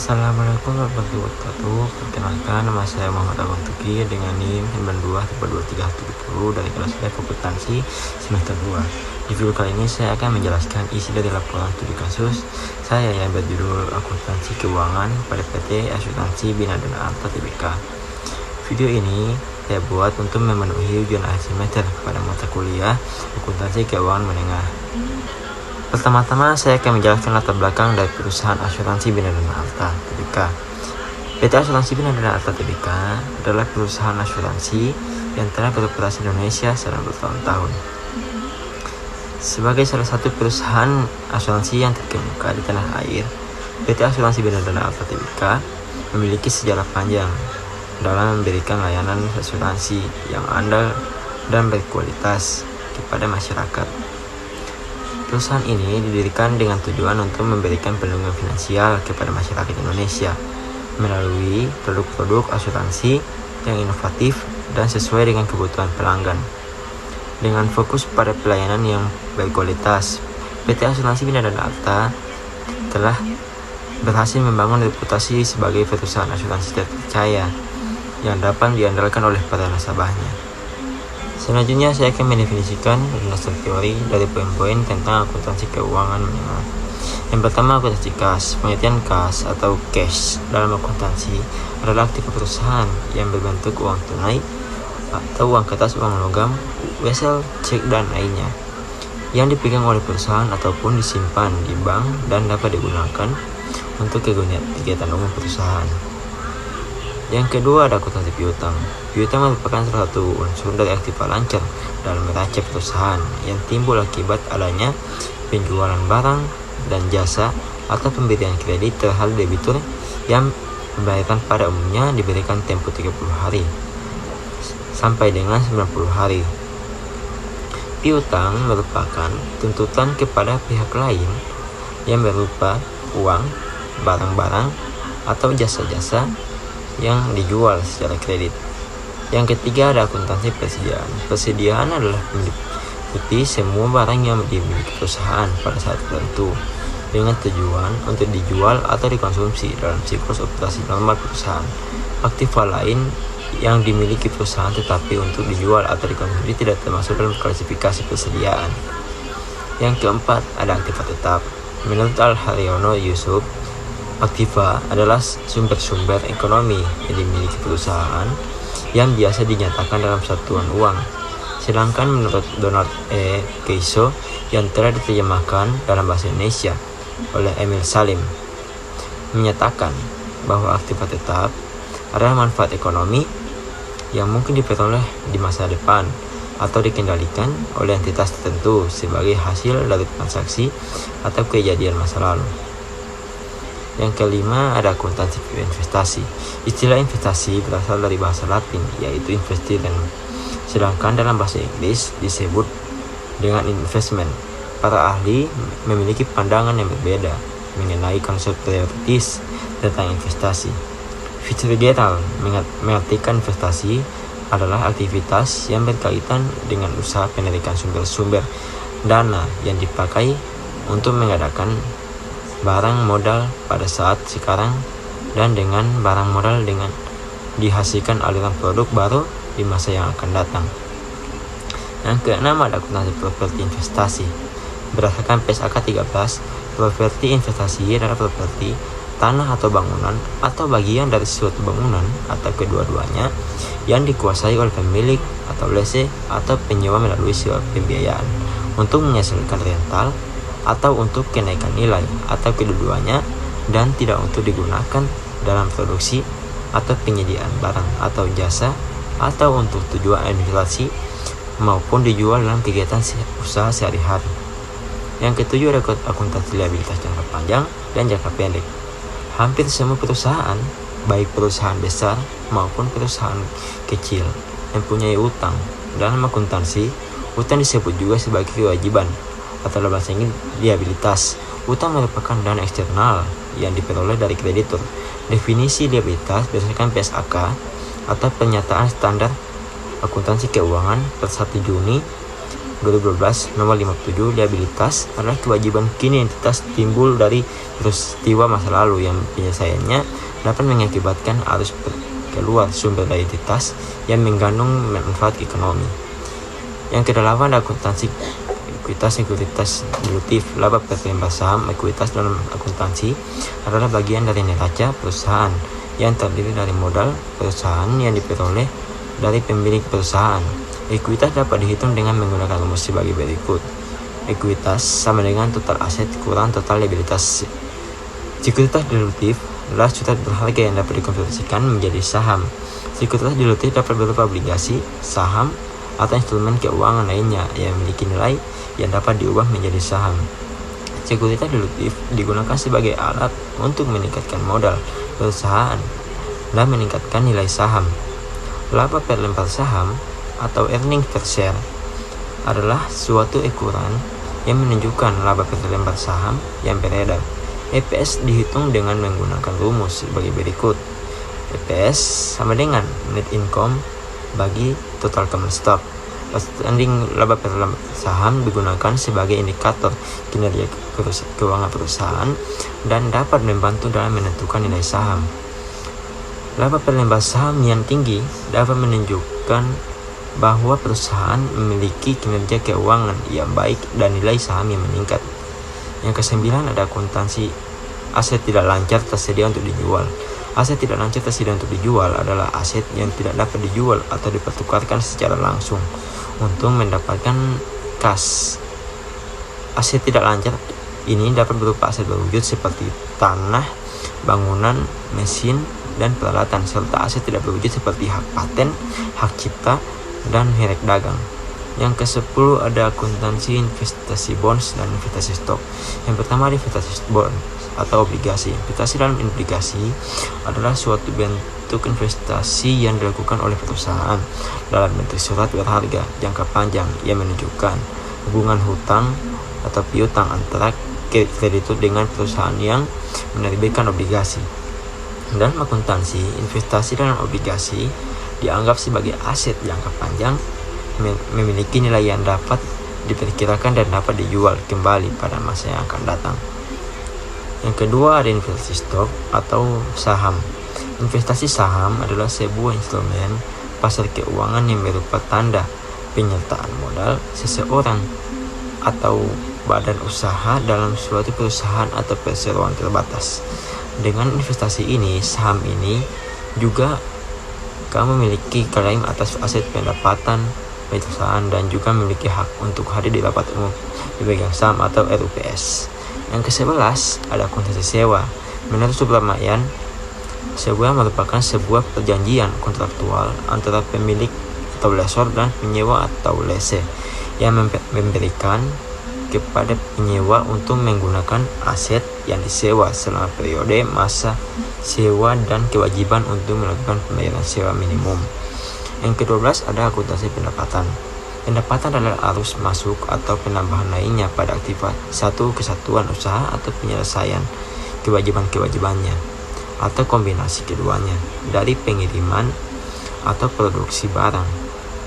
Assalamualaikum warahmatullahi wabarakatuh. Perkenalkan, nama saya Muhammad Agung Tuki dengan NIM 92-2370 dari kelas B Akuntansi semester 2. Di video kali ini saya akan menjelaskan isi dari laporan studi kasus saya yang berjudul Akuntansi Keuangan pada PT Asuransi Bina Dana Arta Tbk. Video ini saya buat untuk memenuhi ujian akhir semester pada mata kuliah Akuntansi Keuangan Menengah. Pertama-tama saya akan menjelaskan latar belakang dari perusahaan asuransi Bina Dana Arta Tbk. PT Asuransi Bina Dana Arta Tbk adalah perusahaan asuransi yang telah beroperasi di Indonesia selama bertahun-tahun. Sebagai salah satu perusahaan asuransi yang terkemuka di tanah air, PT Asuransi Bina Dana Arta Tbk memiliki sejarah panjang dalam memberikan layanan asuransi yang andal dan berkualitas kepada masyarakat. Perusahaan ini didirikan dengan tujuan untuk memberikan perlindungan finansial kepada masyarakat Indonesia melalui produk-produk asuransi yang inovatif dan sesuai dengan kebutuhan pelanggan. Dengan fokus pada pelayanan yang berkualitas, PT Asuransi Bina Dana Arta telah berhasil membangun reputasi sebagai perusahaan asuransi terpercaya yang dapat diandalkan oleh para nasabahnya. Selanjutnya saya akan mendefinisikan berdasar teori dari poin-poin tentang akuntansi keuangan menengah. Yang pertama, akuntansi kas. Pengertian kas atau cash dalam akuntansi adalah aktif perusahaan yang berbentuk uang tunai atau uang kertas, uang logam, wesel, cek, dan lainnya yang dipegang oleh perusahaan ataupun disimpan di bank dan dapat digunakan untuk kegiatan umum perusahaan. Yang kedua ada akuntansi piutang. Piutang merupakan salah satu unsur dari aktiva lancar dalam neraca perusahaan yang timbul akibat adanya penjualan barang dan jasa atau pemberian kredit terhadap debitur yang pembayaran pada umumnya diberikan tempo 30 hari sampai dengan 90 hari. Piutang merupakan tuntutan kepada pihak lain yang berupa uang, barang-barang, atau jasa-jasa yang dijual secara kredit. Yang ketiga ada akuntansi persediaan. Persediaan adalah meliputi semua barang yang dimiliki perusahaan pada saat tertentu dengan tujuan untuk dijual atau dikonsumsi dalam siklus operasi normal perusahaan. Aktiva lain yang dimiliki perusahaan tetapi untuk dijual atau dikonsumsi tidak termasuk dalam klasifikasi persediaan. Yang keempat ada aktiva tetap. Menurut Al-Haryono Yusuf, aktiva adalah sumber-sumber ekonomi yang dimiliki perusahaan yang biasa dinyatakan dalam satuan uang. Sedangkan menurut Donald E. Keiso yang telah diterjemahkan dalam bahasa Indonesia oleh Emil Salim menyatakan bahwa aktiva tetap adalah manfaat ekonomi yang mungkin diperoleh di masa depan atau dikendalikan oleh entitas tertentu sebagai hasil dari transaksi atau kejadian masa lalu. Yang kelima ada akuntansi investasi. Istilah investasi berasal dari bahasa Latin yaitu investiren, sedangkan dalam bahasa Inggris disebut dengan investment. Para ahli memiliki pandangan yang berbeda mengenai konsep teoritis tentang investasi. Fitzgerald mengartikan investasi adalah aktivitas yang berkaitan dengan usaha penarikan sumber-sumber dana yang dipakai untuk mengadakan barang modal pada saat sekarang dan dengan barang modal dengan dihasilkan aliran produk baru di masa yang akan datang. Yang keenam ada akuntansi properti investasi. Berdasarkan PSAK 13, properti investasi adalah properti tanah atau bangunan atau bagian dari suatu bangunan atau kedua-duanya yang dikuasai oleh pemilik atau lese atau penyewa melalui sewa pembiayaan untuk menyelesaikan rental atau untuk kenaikan nilai atau kedua-duanya dan tidak untuk digunakan dalam produksi atau penyediaan barang atau jasa atau untuk tujuan administrasi maupun dijual dalam kegiatan usaha sehari-hari. Yang ketujuh ada akuntansi liabilitas jangka panjang dan jangka pendek. Hampir semua perusahaan, baik perusahaan besar maupun perusahaan kecil, mempunyai utang. Dalam akuntansi, utang disebut juga sebagai kewajiban atau dalam bahasa Inggris liabilitas. Utang merupakan dana eksternal yang diperoleh dari kreditur. Definisi liabilitas berdasarkan PSAK atau pernyataan standar akuntansi keuangan per 1 Juni 2012 nomor 57, liabilitas adalah kewajiban kini entitas timbul dari peristiwa masa lalu yang penyelesaiannya dapat mengakibatkan arus keluar sumber dari entitas yang mengandung manfaat ekonomi. Yang kedelapan, akuntansi ekuitas. Sekuritas dilutif, laba per lembar saham. Ekuitas dalam akuntansi adalah bagian dari neraca perusahaan yang terdiri dari modal perusahaan yang diperoleh dari pemilik perusahaan. Ekuitas dapat dihitung dengan menggunakan rumus sebagai berikut. Ekuitas sama dengan total aset kurang total liabilitas. Sekuritas dilutif adalah surat berharga yang dapat dikonversikan menjadi saham. Sekuritas dilutif dapat berupa obligasi, saham, atau instrumen keuangan lainnya yang memiliki nilai yang dapat diubah menjadi saham. Sekuritas dilutif digunakan sebagai alat untuk meningkatkan modal perusahaan dan meningkatkan nilai saham. Laba per lembar saham atau earning per share adalah suatu ukuran yang menunjukkan laba per lembar saham yang beredar. EPS dihitung dengan menggunakan rumus sebagai berikut. EPS sama dengan net income bagi total common stock. Outstanding laba per lembar saham digunakan sebagai indikator kinerja keuangan perusahaan dan dapat membantu dalam menentukan nilai saham. Laba per lembar saham yang tinggi dapat menunjukkan bahwa perusahaan memiliki kinerja keuangan yang baik dan nilai saham yang meningkat. Yang kesembilan ada akuntansi aset tidak lancar tersedia untuk dijual. Aset tidak lancar tersedia untuk dijual adalah aset yang tidak dapat dijual atau dipertukarkan secara langsung untuk mendapatkan kas. Aset tidak lancar ini dapat berupa aset berwujud seperti tanah, bangunan, mesin, dan peralatan, serta aset tidak berwujud seperti hak paten, hak cipta, dan merek dagang. Yang ke-10 ada akuntansi investasi bonds dan investasi stok. Yang pertama ada investasi bonds atau obligasi. Investasi dalam obligasi adalah suatu bentuk investasi yang dilakukan oleh perusahaan dalam bentuk surat berharga jangka panjang yang menunjukkan hubungan hutang atau piutang antara kreditur dengan perusahaan yang menerbitkan obligasi. Dalam akuntansi, investasi dalam obligasi dianggap sebagai aset jangka panjang memiliki nilai yang dapat diperkirakan dan dapat dijual kembali pada masa yang akan datang. Yang kedua ada investasi stok atau saham. Investasi saham adalah sebuah instrumen pasar keuangan yang berupa tanda penyertaan modal seseorang atau badan usaha dalam suatu perusahaan atau perseroan terbatas. Dengan investasi ini, saham ini juga kamu memiliki klaim atas aset pendapatan perusahaan dan juga memiliki hak untuk hadir di rapat umum pemegang saham atau RUPS. Yang ke-11 ada akuntansi sewa. Menurut Subramayan, sewa merupakan sebuah perjanjian kontraktual antara pemilik atau lessor dan penyewa atau lese yang memberikan kepada penyewa untuk menggunakan aset yang disewa selama periode masa sewa dan kewajiban untuk melakukan pembayaran sewa minimum. Yang ke-12 ada akuntansi pendapatan. Pendapatan adalah arus masuk atau penambahan lainnya pada aktivitas satu kesatuan usaha atau penyelesaian kewajiban-kewajibannya atau kombinasi keduanya dari pengiriman atau produksi barang,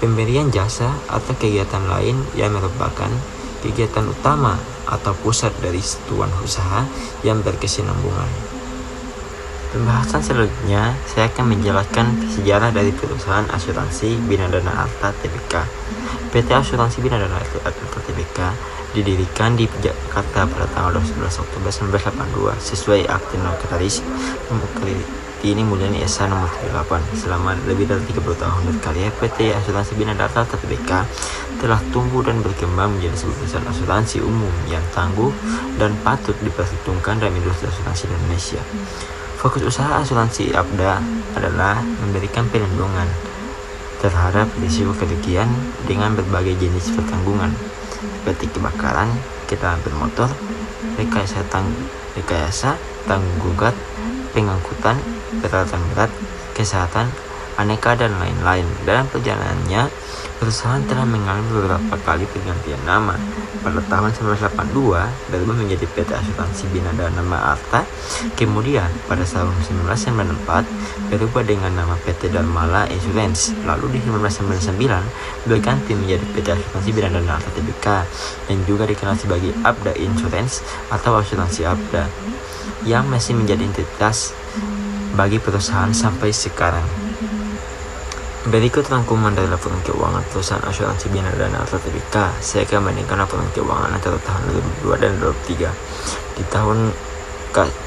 pemberian jasa atau kegiatan lain yang merupakan kegiatan utama atau pusat dari satuan usaha yang berkesinambungan. Pembahasan selanjutnya, saya akan menjelaskan sejarah dari perusahaan asuransi Binadana Arta Tbk. PT Asuransi Binadana Arta Tbk didirikan di Jakarta pada tanggal 12 Oktober 1982 sesuai akte notaris ini Mulyani SH nomor 38. Selama lebih dari 30 tahun berkarya, PT Asuransi Binadana Arta Tbk telah tumbuh dan berkembang menjadi sebuah perusahaan asuransi umum yang tangguh dan patut diperhitungkan dalam industri asuransi di Indonesia. Fokus usaha asuransi ABDA adalah memberikan perlindungan terhadap risiko kerugian dengan berbagai jenis pertanggungan seperti kebakaran, kecelakaan bermotor, rekayasa tanggung gugat, pengangkutan, peralatan berat, kesehatan, aneka, dan lain-lain. Dalam perjalanannya, perusahaan telah mengalami beberapa kali pergantian nama. Pada tahun 1982 berubah menjadi PT Asuransi Bina Dana Arta. Kemudian pada tahun 1994 berubah dengan nama PT Dharmala Insurance. Lalu di 1999 berganti menjadi PT Asuransi Bina Dana Arta Tbk, yang juga dikenal sebagai Abda Insurance atau Asuransi Abda, yang masih menjadi entitas bagi perusahaan sampai sekarang. Berikut rangkuman dari laporan keuangan perusahaan asuransi Bina Dana Arta Tbk. Saya akan membandingkan laporan keuangan antara tahun 2002 dan 2023. Di tahun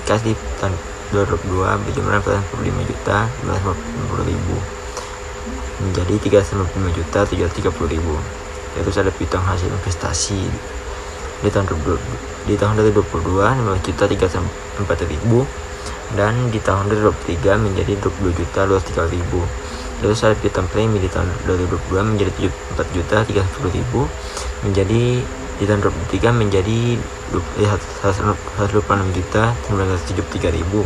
kasih tahun 2022 berjumlah 45.950.000 menjadi 395.730.000. Terus ada piutang hasil investasi di tahun 2022 5.304.000 dan di tahun 2023 menjadi 22.203.000. Terus ada piutang premi di tahun 2022 menjadi 4.310.000 menjadi di tahun 2023 menjadi 126.973.000.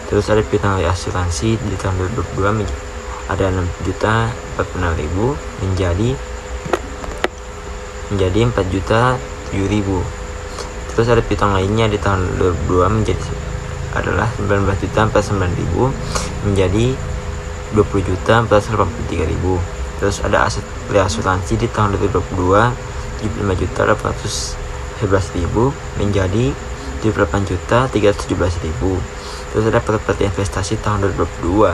Terus ada piutang asuransi di tahun 2022 ada 6.046.000 menjadi 4.007.000. Terus ada piutang lainnya di tahun 2022 menjadi adalah 19.049.000 menjadi 20.483.000. Terus ada aset reasuransi di tahun 2022 75.811.000 menjadi 78.317.000. Terus ada properti investasi tahun 2022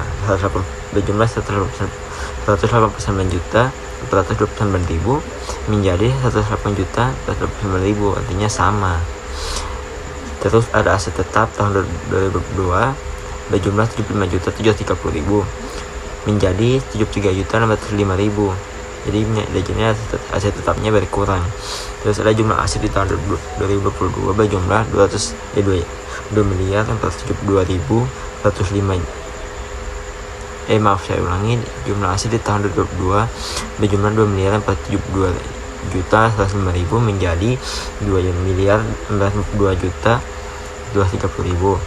berjumlah 189.429.000 menjadi 108.429.000, artinya sama. Terus ada aset tetap tahun 2022 berjumlah 75.730.000 menjadi 73.605.000. Jadi jadinya aset tetapnya berkurang. Terus ada jumlah aset di tahun 2022 berjumlah 2.2.105.105. Saya ulangi, jumlah aset di tahun 2022 berjumlah 2.472.105.000 menjadi 2.452.230.000.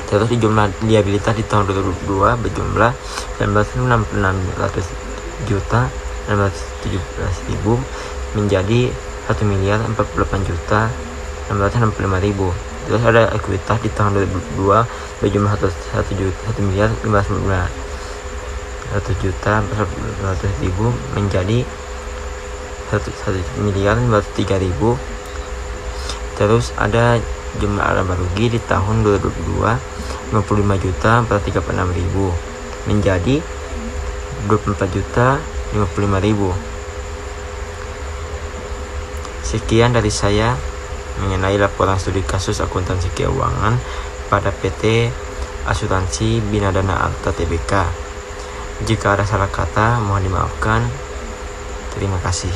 Terus di jumlah liabilitas di tahun 2022 berjumlah 19.646.617.000 menjadi 1.048.665.000. Terus ada ekuitas di tahun 2022 berjumlah 1.100.400.000 menjadi 1.503.000. Terus ada jumlah laba rugi di tahun 2022 55.436.000 menjadi 24.055.000. Sekian dari saya mengenai laporan studi kasus akuntansi keuangan pada PT Asuransi Bina Dana Arta Tbk. Jika ada salah kata mohon dimaafkan. Terima kasih.